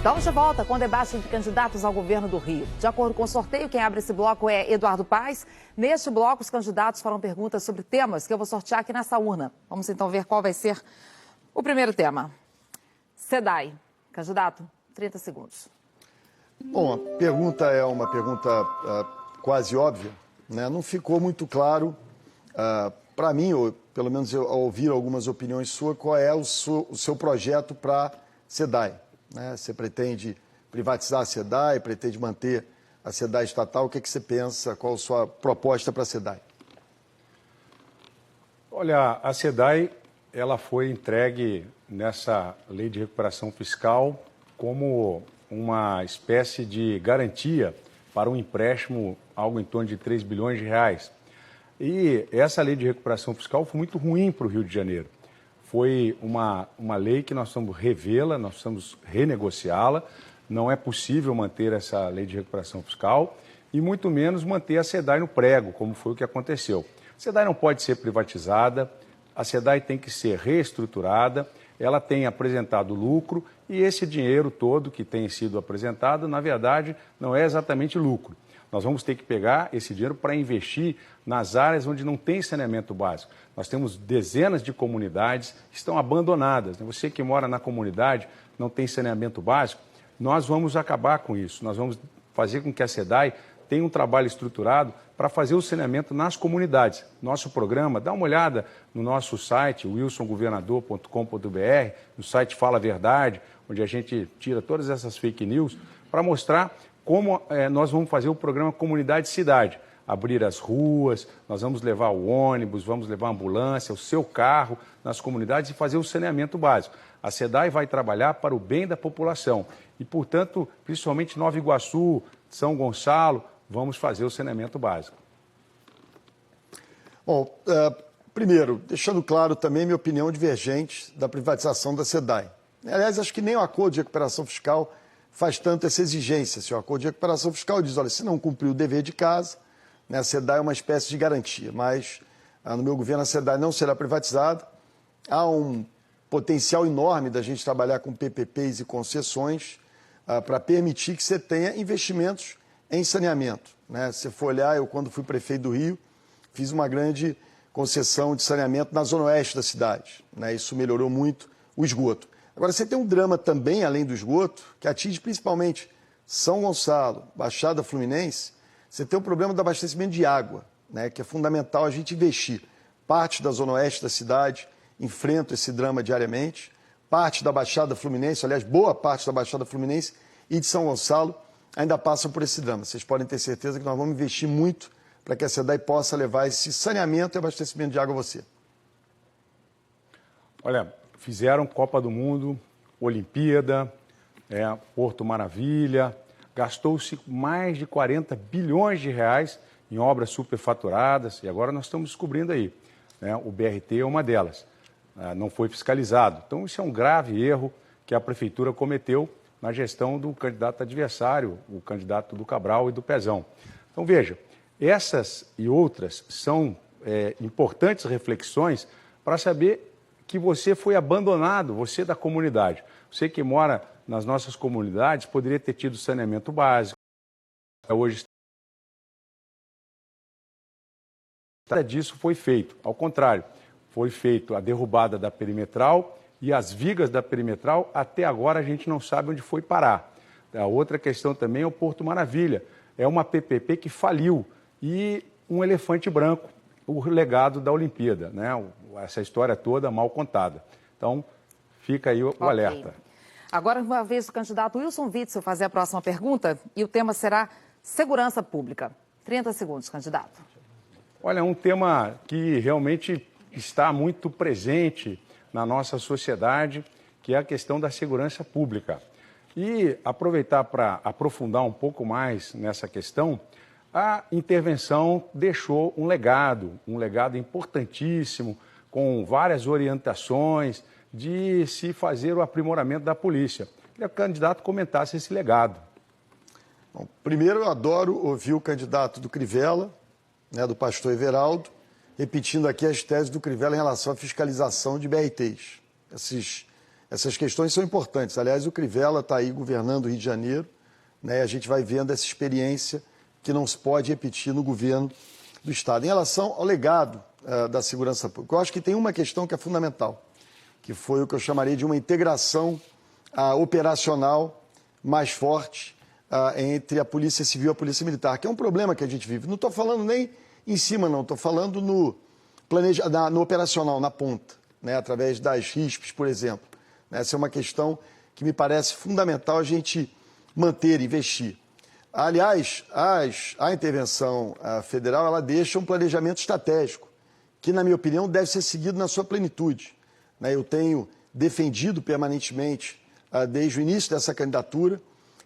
Estamos de volta com o debate entre candidatos ao governo do Rio. De acordo com o sorteio, quem abre esse bloco é Eduardo Paes. Neste bloco, os candidatos farão perguntas sobre temas que eu vou sortear aqui nessa urna. Vamos então ver qual vai ser o primeiro tema. SEDAI. Candidato, 30 segundos. Bom, a pergunta é uma pergunta quase óbvia, né? Não ficou muito claro para mim, ou pelo menos eu, ao ouvir algumas opiniões suas, qual é o seu projeto para a SEDAI. Né? Você pretende privatizar a SEDAI, pretende manter a SEDAI estatal? O que você pensa? Qual a sua proposta para a SEDAI? Olha, a SEDAI ela foi entregue nessa lei de recuperação fiscal como uma espécie de garantia para um empréstimo, algo em torno de 3 bilhões de reais. E essa lei de recuperação fiscal foi muito ruim para o Rio de Janeiro. Foi uma lei que nós precisamos revê-la, nós precisamos renegociá-la. Não é possível manter essa lei de recuperação fiscal e muito menos manter a SEDAI no prego, como foi o que aconteceu. A SEDAI não pode ser privatizada, a SEDAI tem que ser reestruturada, ela tem apresentado lucro e esse dinheiro todo que tem sido apresentado, na verdade, não é exatamente lucro. Nós vamos ter que pegar esse dinheiro para investir nas áreas onde não tem saneamento básico. Nós temos dezenas de comunidades que estão abandonadas. Você que mora na comunidade, não tem saneamento básico, nós vamos acabar com isso. Nós vamos fazer com que a SEDAI tenha um trabalho estruturado para fazer o saneamento nas comunidades. Nosso programa, dá uma olhada no nosso site, wilsongovernador.com.br, no site Fala a Verdade, onde a gente tira todas essas fake news, para mostrar como nós vamos fazer o programa Comunidade Cidade. Abrir as ruas, nós vamos levar o ônibus, vamos levar a ambulância, o seu carro nas comunidades e fazer o saneamento básico. A SEDAI vai trabalhar para o bem da população e, portanto, principalmente Nova Iguaçu, São Gonçalo, vamos fazer o saneamento básico. Bom, primeiro, deixando claro também minha opinião divergente da privatização da SEDAI. Aliás, acho que nem o acordo de recuperação fiscal faz tanto essa exigência. Se o acordo de recuperação fiscal diz, olha, se não cumprir o dever de casa, né, a SEDAI é uma espécie de garantia, mas no meu governo a SEDAI não será privatizada. Há um potencial enorme da gente trabalhar com PPPs e concessões para permitir que você tenha investimentos em saneamento. Né? Se você for olhar, eu quando fui prefeito do Rio, fiz uma grande concessão de saneamento na zona oeste da cidade. Né? Isso melhorou muito o esgoto. Agora, você tem um drama também, além do esgoto, que atinge principalmente São Gonçalo, Baixada Fluminense. Você tem o problema do abastecimento de água, né, que é fundamental a gente investir. Parte da zona oeste da cidade enfrenta esse drama diariamente. Parte da Baixada Fluminense, aliás, boa parte da Baixada Fluminense e de São Gonçalo ainda passam por esse drama. Vocês podem ter certeza que nós vamos investir muito para que a SEDAI possa levar esse saneamento e abastecimento de água a você. Olha, fizeram Copa do Mundo, Olimpíada, Porto Maravilha, gastou-se mais de 40 bilhões de reais em obras superfaturadas e agora nós estamos descobrindo aí, né, o BRT é uma delas, não foi fiscalizado. Então isso é um grave erro que a Prefeitura cometeu na gestão do candidato adversário, o candidato do Cabral e do Pezão. Então veja, essas e outras são importantes reflexões para saber que você foi abandonado, você da comunidade. Você que mora nas nossas comunidades poderia ter tido saneamento básico. Hoje, nada disso foi feito. Ao contrário, foi feito a derrubada da perimetral e as vigas da perimetral, até agora a gente não sabe onde foi parar. A outra questão também é o Porto Maravilha. É uma PPP que faliu e um elefante branco, o legado da Olimpíada, né? Essa história toda mal contada. Então, fica aí o alerta. Agora, uma vez o candidato Wilson Witzel fazer a próxima pergunta e o tema será segurança pública. 30 segundos, candidato. Olha, um tema que realmente está muito presente na nossa sociedade, que é a questão da segurança pública. E aproveitar para aprofundar um pouco mais nessa questão, a intervenção deixou um legado importantíssimo, com várias orientações de se fazer o aprimoramento da polícia. Queria que o candidato comentasse esse legado. Bom, primeiro, eu adoro ouvir o candidato do Crivella, né, do pastor Everaldo, repetindo aqui as teses do Crivella em relação à fiscalização de BRTs. essas questões são importantes. Aliás, o Crivella está aí governando o Rio de Janeiro, né? A gente vai vendo essa experiência que não se pode repetir no governo do Estado. Em relação ao legado da segurança pública, eu acho que tem uma questão que é fundamental, que foi o que eu chamaria de uma integração operacional mais forte entre a Polícia Civil e a Polícia Militar, que é um problema que a gente vive. Não estou falando nem em cima, não, estou falando no operacional, na ponta, né, através das RISPs, por exemplo. Essa é uma questão que me parece fundamental a gente manter, investir. Aliás, a intervenção federal ela deixa um planejamento estratégico, que, na minha opinião, deve ser seguido na sua plenitude. Eu tenho defendido permanentemente, desde o início dessa candidatura,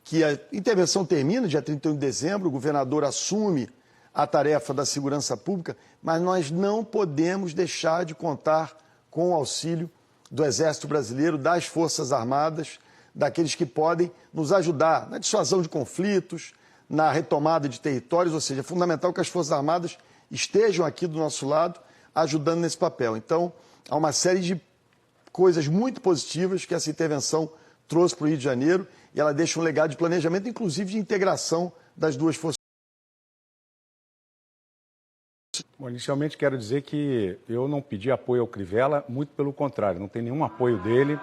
que a intervenção termina dia 31 de dezembro, o governador assume a tarefa da segurança pública, mas nós não podemos deixar de contar com o auxílio do Exército Brasileiro, das Forças Armadas, daqueles que podem nos ajudar na dissuasão de conflitos, na retomada de territórios, ou seja, é fundamental que as Forças Armadas estejam aqui do nosso lado, ajudando nesse papel. Então, há uma série de coisas muito positivas que essa intervenção trouxe para o Rio de Janeiro e ela deixa um legado de planejamento, inclusive de integração das duas forças. Bom, inicialmente quero dizer que eu não pedi apoio ao Crivella, muito pelo contrário, não tem nenhum apoio dele.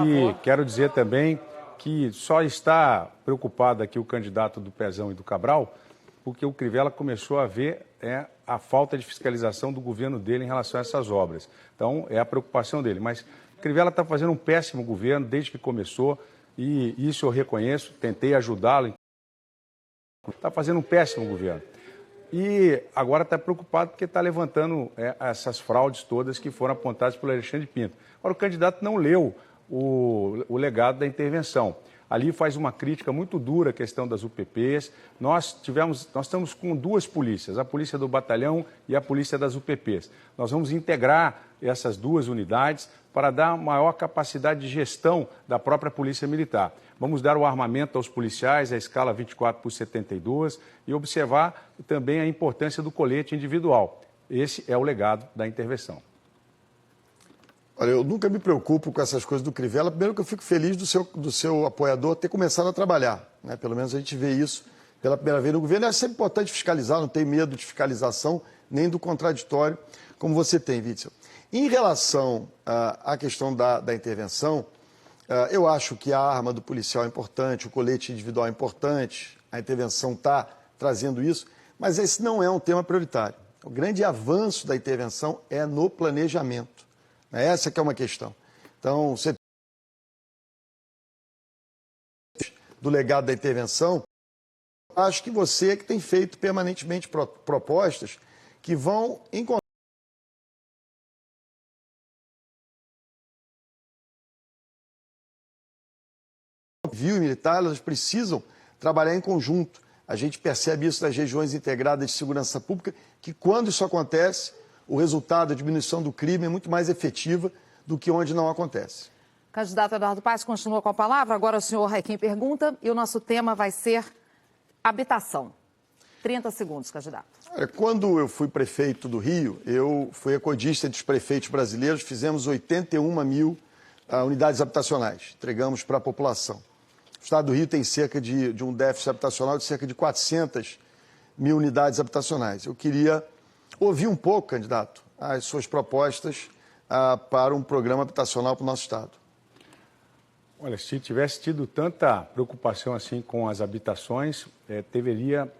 E quero dizer também que só está preocupado aqui o candidato do Pezão e do Cabral, porque o Crivella começou a ver a falta de fiscalização do governo dele em relação a essas obras. Então, é a preocupação dele. Mas o Crivella está fazendo um péssimo governo desde que começou, e isso eu reconheço, tentei ajudá-lo. Está fazendo um péssimo governo. E agora está preocupado porque está levantando essas fraudes todas que foram apontadas pelo Alexandre Pinto. Agora, o candidato não leu o legado da intervenção. Ali faz uma crítica muito dura à questão das UPPs. Nós estamos com duas polícias, a polícia do batalhão e a polícia das UPPs. Nós vamos integrar essas duas unidades para dar maior capacidade de gestão da própria Polícia Militar. Vamos dar o armamento aos policiais, a escala 24/72, e observar também a importância do colete individual. Esse é o legado da intervenção. Olha, eu nunca me preocupo com essas coisas do Crivella. Primeiro que eu fico feliz do seu apoiador ter começado a trabalhar, né? Pelo menos a gente vê isso pela primeira vez no governo. É sempre importante fiscalizar, não tem medo de fiscalização, nem do contraditório, como você tem, Witzel. Em relação à questão da intervenção, eu acho que a arma do policial é importante, o colete individual é importante, a intervenção está trazendo isso, mas esse não é um tema prioritário. O grande avanço da intervenção é no planejamento. Essa que é uma questão. Então, você do legado da intervenção, acho que você que tem feito permanentemente propostas que vão encontrar civil e militar, elas precisam trabalhar em conjunto. A gente percebe isso nas regiões integradas de segurança pública, que quando isso acontece, o resultado, a diminuição do crime é muito mais efetiva do que onde não acontece. Candidato Eduardo Paes continua com a palavra. Agora o senhor é quem pergunta e o nosso tema vai ser habitação. 30 segundos, candidato. Quando eu fui prefeito do Rio, eu fui recordista entre os prefeitos brasileiros, fizemos 81 mil unidades habitacionais, entregamos para a população. O estado do Rio tem cerca de um déficit habitacional de cerca de 400 mil unidades habitacionais. Eu queria ouvir um pouco, candidato, as suas propostas para um programa habitacional para o nosso estado. Olha, se tivesse tido tanta preocupação assim com as habitações, deveria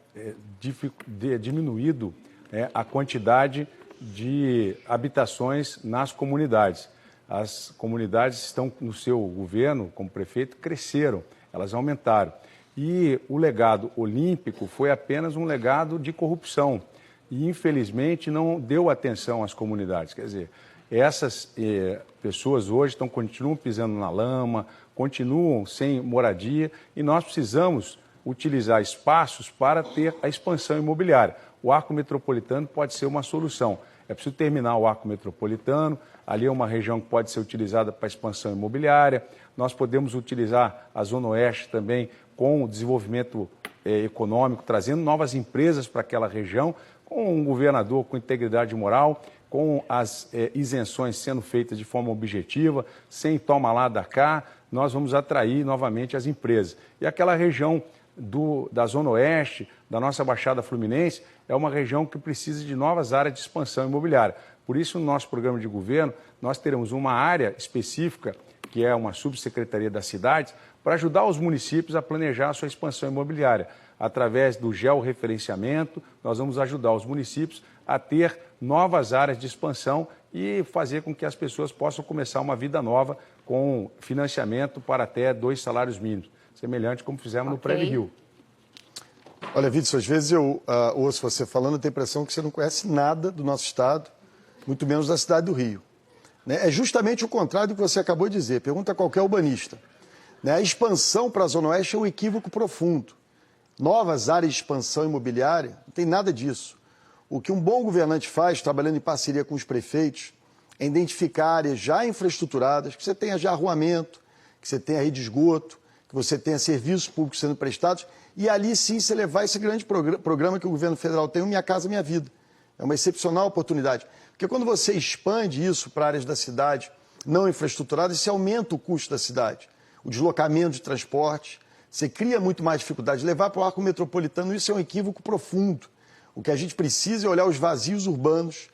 diminuído a quantidade de habitações nas comunidades. As comunidades estão no seu governo, como prefeito, cresceram, elas aumentaram. E o legado olímpico foi apenas um legado de corrupção. E, infelizmente, não deu atenção às comunidades. Quer dizer, essas pessoas hoje continuam pisando na lama, continuam sem moradia, e nós precisamos utilizar espaços para ter a expansão imobiliária. O arco metropolitano pode ser uma solução. É preciso terminar o arco metropolitano, ali é uma região que pode ser utilizada para expansão imobiliária. Nós podemos utilizar a Zona Oeste também com o desenvolvimento econômico, trazendo novas empresas para aquela região, com um governador com integridade moral, com as isenções sendo feitas de forma objetiva, sem toma lá da cá, nós vamos atrair novamente as empresas. E aquela região da Zona Oeste, da nossa Baixada Fluminense, é uma região que precisa de novas áreas de expansão imobiliária. Por isso, no nosso programa de governo, nós teremos uma área específica, que é uma subsecretaria das cidades, para ajudar os municípios a planejar a sua expansão imobiliária. Através do georreferenciamento, nós vamos ajudar os municípios a ter novas áreas de expansão e fazer com que as pessoas possam começar uma vida nova com financiamento para até 2 salários mínimos, semelhante como fizemos no Prédio Rio. Olha, Vítor, às vezes eu ouço você falando, eu tenho a impressão que você não conhece nada do nosso estado, muito menos da cidade do Rio. É justamente o contrário do que você acabou de dizer. Pergunta a qualquer urbanista. A expansão para a Zona Oeste é um equívoco profundo. Novas áreas de expansão imobiliária, não tem nada disso. O que um bom governante faz, trabalhando em parceria com os prefeitos, é identificar áreas já infraestruturadas, que você tenha já arruamento, que você tenha rede de esgoto, que você tenha serviços públicos sendo prestados, e ali sim você levar esse grande programa que o governo federal tem, o Minha Casa Minha Vida. É uma excepcional oportunidade. Porque quando você expande isso para áreas da cidade não infraestruturadas, você aumenta o custo da cidade. O deslocamento de transporte, você cria muito mais dificuldade. Levar para o arco metropolitano, isso é um equívoco profundo. O que a gente precisa é olhar os vazios urbanos,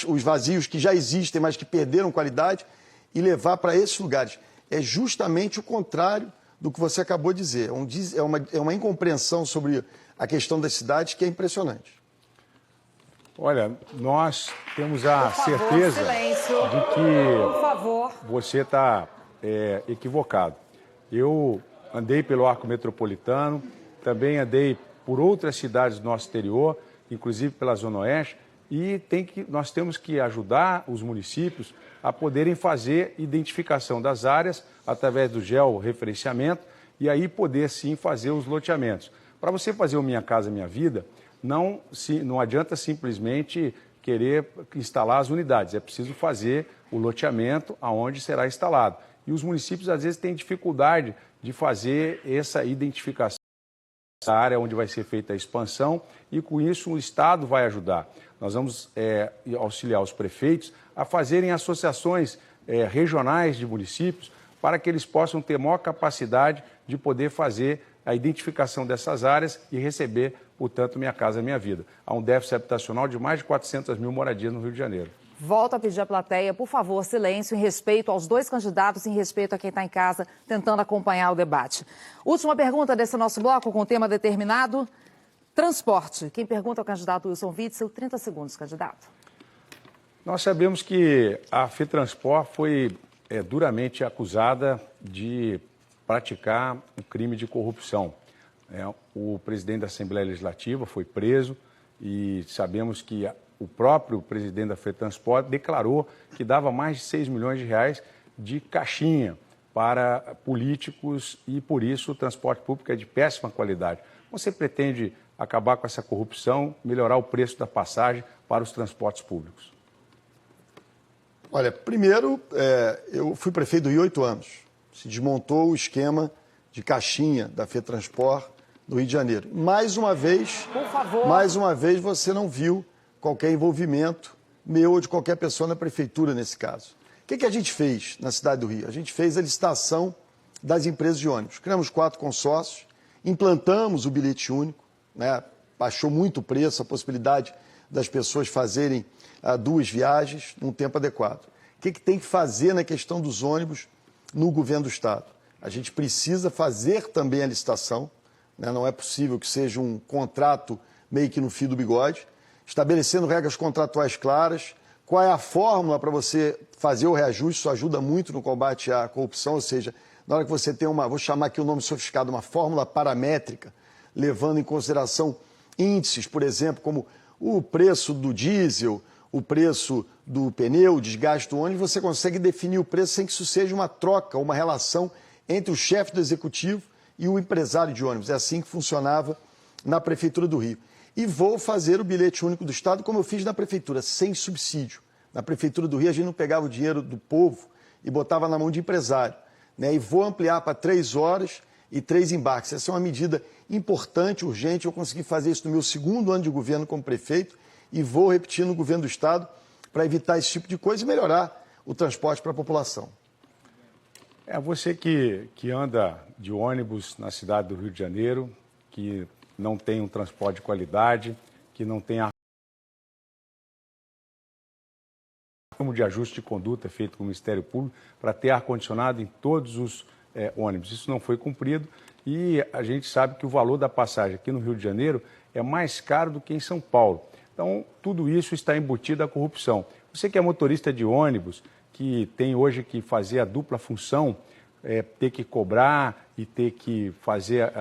os vazios que já existem, mas que perderam qualidade, e levar para esses lugares. É justamente o contrário do que você acabou de dizer. É uma incompreensão sobre a questão das cidades que é impressionante. Olha, nós temos a certeza de que você está equivocado. Eu andei pelo arco metropolitano, também andei por outras cidades do nosso exterior, inclusive pela Zona Oeste, e nós temos que ajudar os municípios a poderem fazer identificação das áreas através do georreferenciamento e aí poder sim fazer os loteamentos. Para você fazer o Minha Casa Minha Vida, não adianta simplesmente querer instalar as unidades, é preciso fazer o loteamento aonde será instalado. E os municípios às vezes têm dificuldade de fazer essa identificação da área onde vai ser feita a expansão e com isso o Estado vai ajudar. Nós vamos auxiliar os prefeitos a fazerem associações regionais de municípios para que eles possam ter maior capacidade de poder fazer a identificação dessas áreas e receber, portanto, Minha Casa Minha Vida. Há um déficit habitacional de mais de 400 mil moradias no Rio de Janeiro. Volto a pedir à plateia, por favor, silêncio em respeito aos dois candidatos, em respeito a quem está em casa tentando acompanhar o debate. Última pergunta desse nosso bloco com o tema determinado, transporte. Quem pergunta é o candidato Wilson Witzel, 30 segundos, candidato. Nós sabemos que a FETranspor foi duramente acusada de praticar um crime de corrupção. O presidente da Assembleia Legislativa foi preso e sabemos que o próprio presidente da FETranspor declarou que dava mais de 6 milhões de reais de caixinha para políticos e, por isso, o transporte público é de péssima qualidade. Você pretende acabar com essa corrupção, melhorar o preço da passagem para os transportes públicos? Olha, primeiro, eu fui prefeito do Rio 8 anos. Se desmontou o esquema de caixinha da FETranspor do Rio de Janeiro. Mais uma vez, você não viu qualquer envolvimento meu ou de qualquer pessoa na prefeitura nesse caso. O que a gente fez na cidade do Rio? A gente fez a licitação das empresas de ônibus. Criamos 4 consórcios, implantamos o bilhete único, baixou muito o preço, a possibilidade das pessoas fazerem 2 viagens num tempo adequado. O que tem que fazer na questão dos ônibus no governo do Estado? A gente precisa fazer também a licitação, não é possível que seja um contrato meio que no fio do bigode, estabelecendo regras contratuais claras, qual é a fórmula para você fazer o reajuste, isso ajuda muito no combate à corrupção, ou seja, na hora que você tem vou chamar aqui o nome sofisticado, uma fórmula paramétrica, levando em consideração índices, por exemplo, como o preço do diesel, o preço do pneu, o desgaste do ônibus, você consegue definir o preço sem que isso seja uma troca, uma relação entre o chefe do executivo e o empresário de ônibus. É assim que funcionava na Prefeitura do Rio. E vou fazer o bilhete único do Estado como eu fiz na Prefeitura, sem subsídio. Na Prefeitura do Rio, a gente não pegava o dinheiro do povo e botava na mão de empresário. E vou ampliar para 3 horas e 3 embarques. Essa é uma medida importante, urgente. Eu consegui fazer isso no meu 2º ano de governo como prefeito e vou repetir no governo do Estado para evitar esse tipo de coisa e melhorar o transporte para a população. Você que anda de ônibus na cidade do Rio de Janeiro, que não tem um transporte de qualidade, que não tem de ajuste de conduta feito com o Ministério Público para ter ar-condicionado em todos os ônibus. Isso não foi cumprido e a gente sabe que o valor da passagem aqui no Rio de Janeiro é mais caro do que em São Paulo. Então, tudo isso está embutido à corrupção. Você que é motorista de ônibus, que tem hoje que fazer a dupla função, ter que cobrar e ter que fazer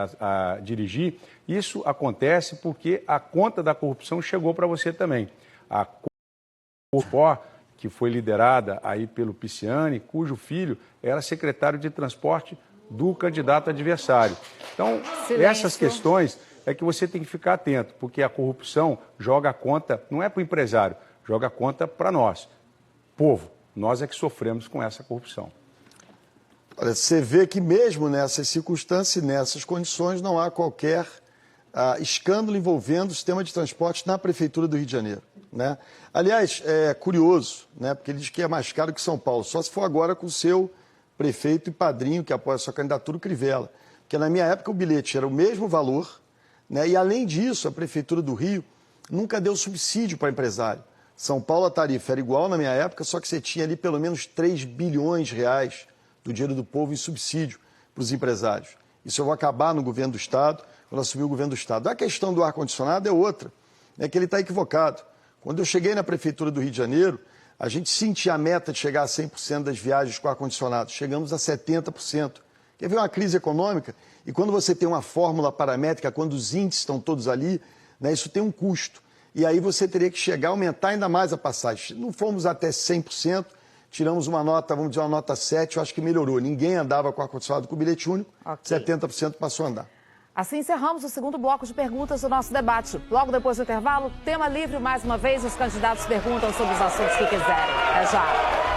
dirigir, isso acontece porque a conta da corrupção chegou para você também. A Corpor, que foi liderada aí pelo Pisciani, cujo filho era secretário de transporte do candidato adversário. Então, essas questões é que você tem que ficar atento, porque a corrupção joga a conta, não é para o empresário, joga a conta para nós, povo. Nós é que sofremos com essa corrupção. Olha, você vê que mesmo nessas circunstâncias, nessas condições, não há qualquer escândalo envolvendo o sistema de transporte na Prefeitura do Rio de Janeiro, né? Aliás, é curioso, né? Porque ele diz que é mais caro que São Paulo, só se for agora com o seu prefeito e padrinho, que apoia a sua candidatura, o Crivella. Porque na minha época o bilhete era o mesmo valor, né? E além disso, a Prefeitura do Rio nunca deu subsídio para empresário. São Paulo a tarifa era igual na minha época, só que você tinha ali pelo menos 3 bilhões de reais do dinheiro do povo em subsídio para os empresários. Isso eu vou acabar no governo do Estado, quando assumir o governo do Estado. A questão do ar-condicionado é outra, é que ele está equivocado. Quando eu cheguei na Prefeitura do Rio de Janeiro, a gente sentia a meta de chegar a 100% das viagens com ar-condicionado. Chegamos a 70%. Quer ver uma crise econômica? E quando você tem uma fórmula paramétrica, quando os índices estão todos ali, né, isso tem um custo. E aí você teria que chegar a aumentar ainda mais a passagem. Não fomos até 100%, tiramos uma nota, vamos dizer, uma nota 7, eu acho que melhorou. Ninguém andava com ar-condicionado com bilhete único, 70% passou a andar. Assim encerramos o segundo bloco de perguntas do nosso debate. Logo depois do intervalo, tema livre mais uma vez, os candidatos perguntam sobre os assuntos que quiserem. Até já!